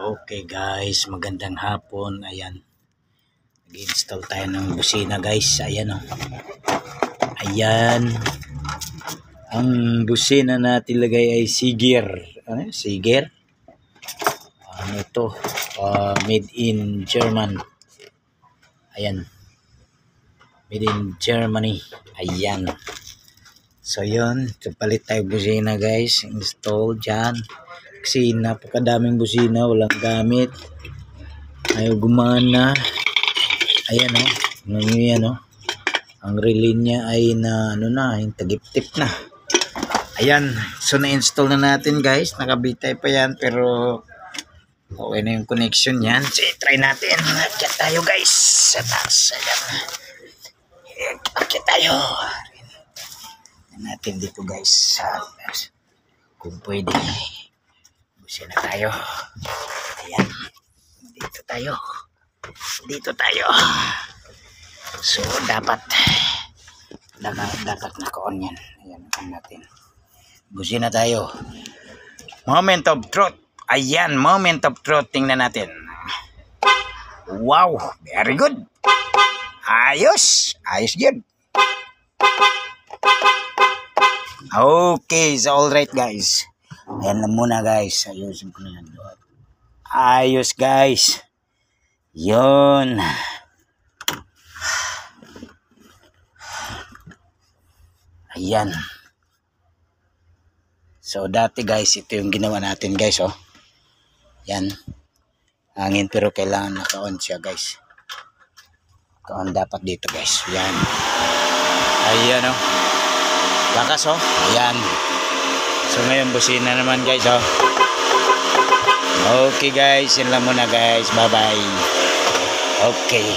Okay guys, magandang hapon. Ayan, nag-install tayo ng busina guys. Ayan o. Ayan. Ang busina natin lagay ay Siger. Ano? Siger? Ano ito? Made in German. Ayan. Made in Germany. Ayan. So yun, palit tayo busina guys. Install dyan. Kasi napakadaming busina, walang gamit. Ayaw gumana. Ayan o. Ano nyo yan o. Ang relay niya ay na ano na, yung tagip-tip na. Ayan. So na-install na natin guys. Nakabitay pa yan pero okay na yung connection yan. So try natin. Akyat tayo guys. Sa taas. Ayan. Akyat tayo. Ayan natin dito guys. Kung pwede. Busin na tayo. Ayan. Dito tayo. Dito tayo. So, dapat naka-on yan. Ayan, on natin. Busin na tayo. Moment of truth. Ayan, moment of truth. Tingnan natin. Wow, very good. Ayos. Ayos yun. Okay, so alright guys. Ayan lang muna guys. Ayusin ko na yan. Ayos guys. Yun. Ayan. So dati guys, ito yung ginawa natin guys oh. Yan. Hangin pero kailangan naka-on siya guys. Naka-on dapat dito guys. Yan. Ayan oh. Lakas oh. Ayan. So ngayon busina naman guys oh. Okay guys, yun lang muna guys. Bye bye. Okay.